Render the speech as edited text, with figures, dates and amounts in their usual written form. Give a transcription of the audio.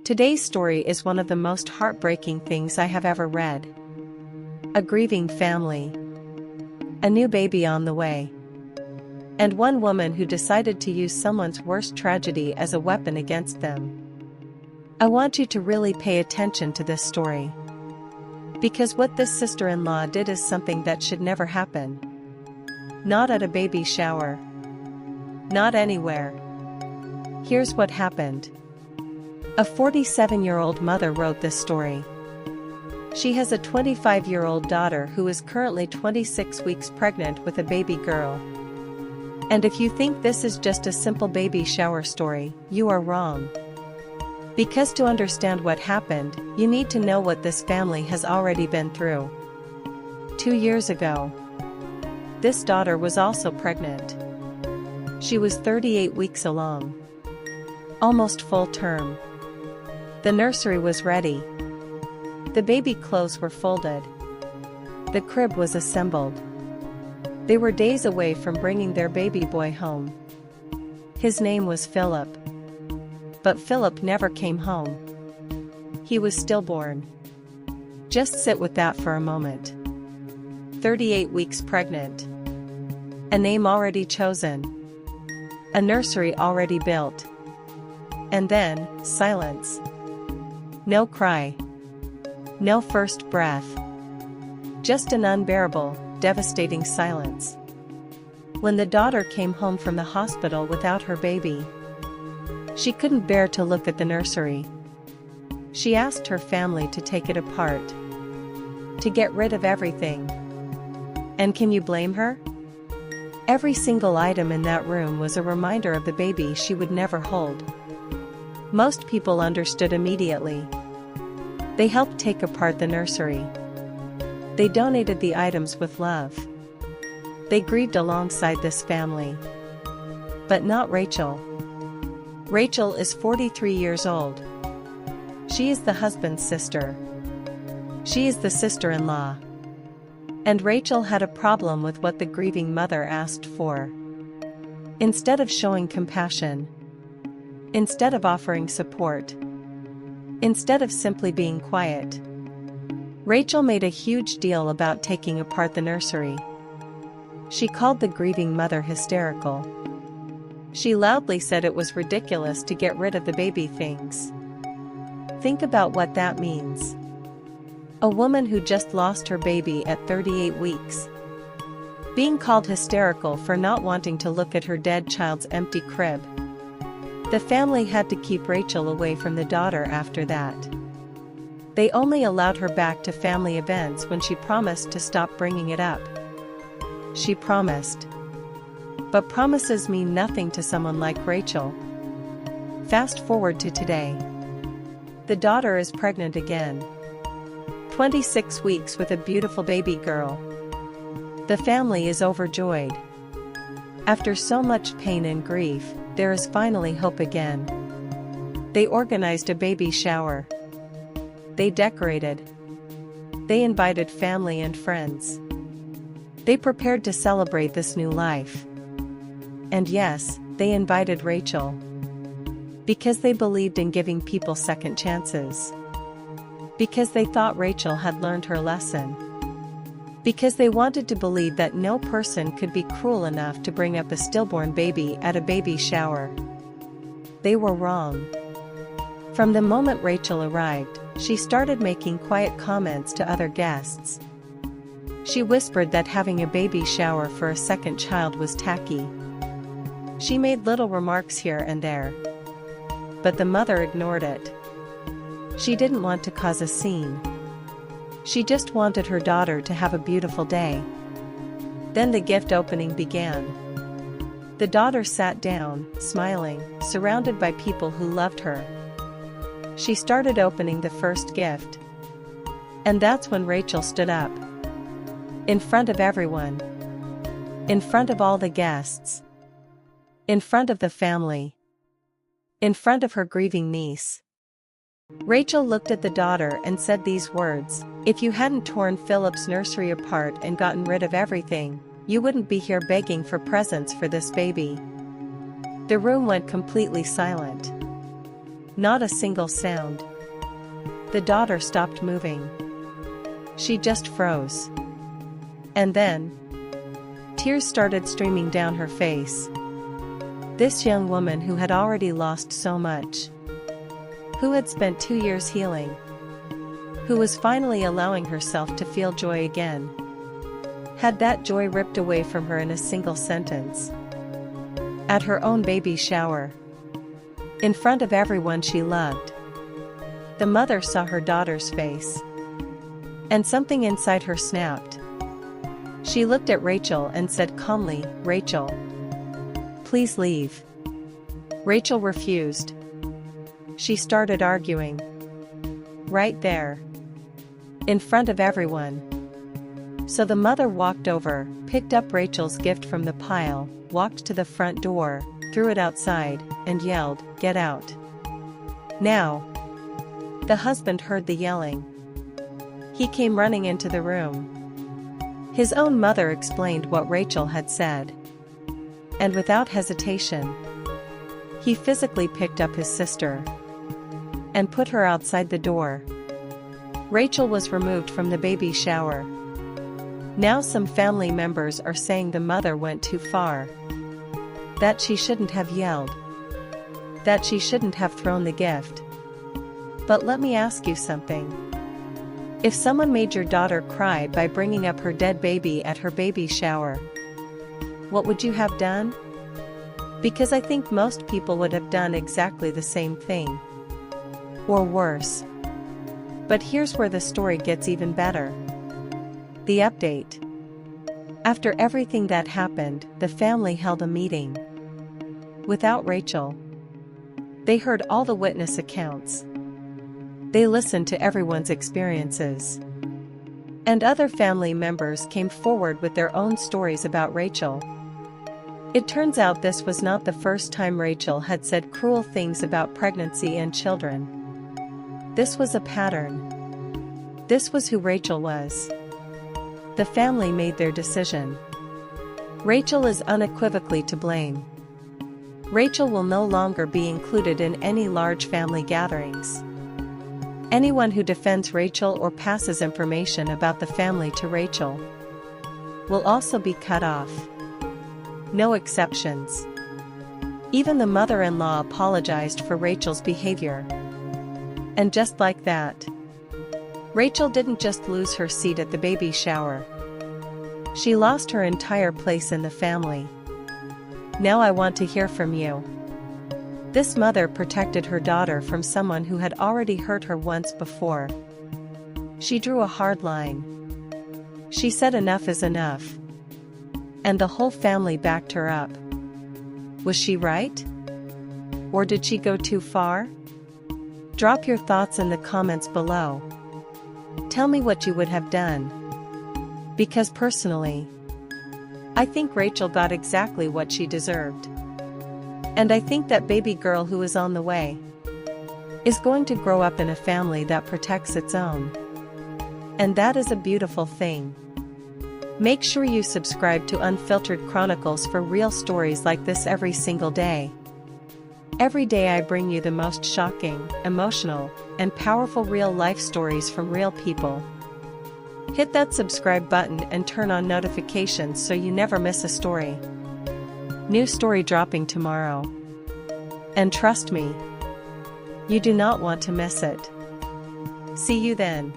Today's story is one of the most heartbreaking things I have ever read. A grieving family. A new baby on the way. And one woman who decided to use someone's worst tragedy as a weapon against them. I want you to really pay attention to this story. Because what this sister-in-law did is something that should never happen. Not at a baby shower. Not anywhere. Here's what happened. A 47-year-old mother wrote this story. She has a 25-year-old daughter who is currently 26 weeks pregnant with a baby girl. And if you think this is just a simple baby shower story, you are wrong. Because to understand what happened, you need to know what this family has already been through. 2 years ago, this daughter was also pregnant. She was 38 weeks along. Almost full term. The nursery was ready. The baby clothes were folded. The crib was assembled. They were days away from bringing their baby boy home. His name was Philip. But Philip never came home. He was stillborn. Just sit with that for a moment. 38 weeks pregnant. A name already chosen. A nursery already built. And then, silence. No cry. No first breath. Just an unbearable, devastating silence. When the daughter came home from the hospital without her baby, she couldn't bear to look at the nursery. She asked her family to take it apart. To get rid of everything. And can you blame her? Every single item in that room was a reminder of the baby she would never hold. Most people understood immediately. They helped take apart the nursery. They donated the items with love. They grieved alongside this family. But not Rachel. Rachel is 43 years old. She is the husband's sister. She is the sister-in-law. And Rachel had a problem with what the grieving mother asked for. Instead of showing compassion, instead of offering support, instead of simply being quiet, Rachel made a huge deal about taking apart the nursery. She called the grieving mother hysterical. She loudly said it was ridiculous to get rid of the baby things. Think about what that means. A woman who just lost her baby at 38 weeks. Being called hysterical for not wanting to look at her dead child's empty crib. The family had to keep Rachel away from the daughter after that. They only allowed her back to family events when she promised to stop bringing it up. She promised. But promises mean nothing to someone like Rachel. Fast forward to today. The daughter is pregnant again. 26 weeks with a beautiful baby girl. The family is overjoyed. After so much pain and grief, there is finally hope again. They organized a baby shower. They decorated. They invited family and friends. They prepared to celebrate this new life. And yes, they invited Rachel. Because they believed in giving people second chances. Because they thought Rachel had learned her lesson. Because they wanted to believe that no person could be cruel enough to bring up a stillborn baby at a baby shower. They were wrong. From the moment Rachel arrived, she started making quiet comments to other guests. She whispered that having a baby shower for a second child was tacky. She made little remarks here and there. But the mother ignored it. She didn't want to cause a scene. She just wanted her daughter to have a beautiful day. Then the gift opening began. The daughter sat down, smiling, surrounded by people who loved her. She started opening the first gift. And that's when Rachel stood up. In front of everyone. In front of all the guests. In front of the family. In front of her grieving niece. Rachel looked at the daughter and said these words, "If you hadn't torn Philip's nursery apart and gotten rid of everything, you wouldn't be here begging for presents for this baby." The room went completely silent. Not a single sound. The daughter stopped moving. She just froze. And then, tears started streaming down her face. This young woman who had already lost so much, who had spent 2 years healing, who was finally allowing herself to feel joy again, had that joy ripped away from her in a single sentence. At her own baby shower, in front of everyone she loved, the mother saw her daughter's face, and something inside her snapped. She looked at Rachel and said calmly, "Rachel, please leave." Rachel refused. She started arguing. Right there, in front of everyone. So the mother walked over, picked up Rachel's gift from the pile, walked to the front door, threw it outside, and yelled, "Get out now." The husband heard the yelling. He came running into the room. His own mother explained what Rachel had said. And without hesitation, he physically picked up his sister and put her outside the door. Rachel was removed from the baby shower. Now some family members are saying the mother went too far, that she shouldn't have yelled, that she shouldn't have thrown the gift. But let me ask you something. If someone made your daughter cry by bringing up her dead baby at her baby shower, what would you have done? Because I think most people would have done exactly the same thing. Or worse. But here's where the story gets even better. The update. After everything that happened, the family held a meeting. Without Rachel. They heard all the witness accounts. They listened to everyone's experiences. And other family members came forward with their own stories about Rachel. It turns out this was not the first time Rachel had said cruel things about pregnancy and children. This was a pattern. This was who Rachel was. The family made their decision. Rachel is unequivocally to blame. Rachel will no longer be included in any large family gatherings. Anyone who defends Rachel or passes information about the family to Rachel will also be cut off. No exceptions. Even the mother-in-law apologized for Rachel's behavior. And just like that, Rachel didn't just lose her seat at the baby shower. She lost her entire place in the family. Now I want to hear from you. This mother protected her daughter from someone who had already hurt her once before. She drew a hard line. She said enough is enough. And the whole family backed her up. Was she right? Or did she go too far? Drop your thoughts in the comments below. Tell me what you would have done. Because personally, I think Rachel got exactly what she deserved. And I think that baby girl who is on the way is going to grow up in a family that protects its own. And that is a beautiful thing. Make sure you subscribe to Unfiltered Chronicles for real stories like this every single day. Every day I bring you the most shocking, emotional, and powerful real-life stories from real people. Hit that subscribe button and turn on notifications so you never miss a story. New story dropping tomorrow. And trust me, you do not want to miss it. See you then.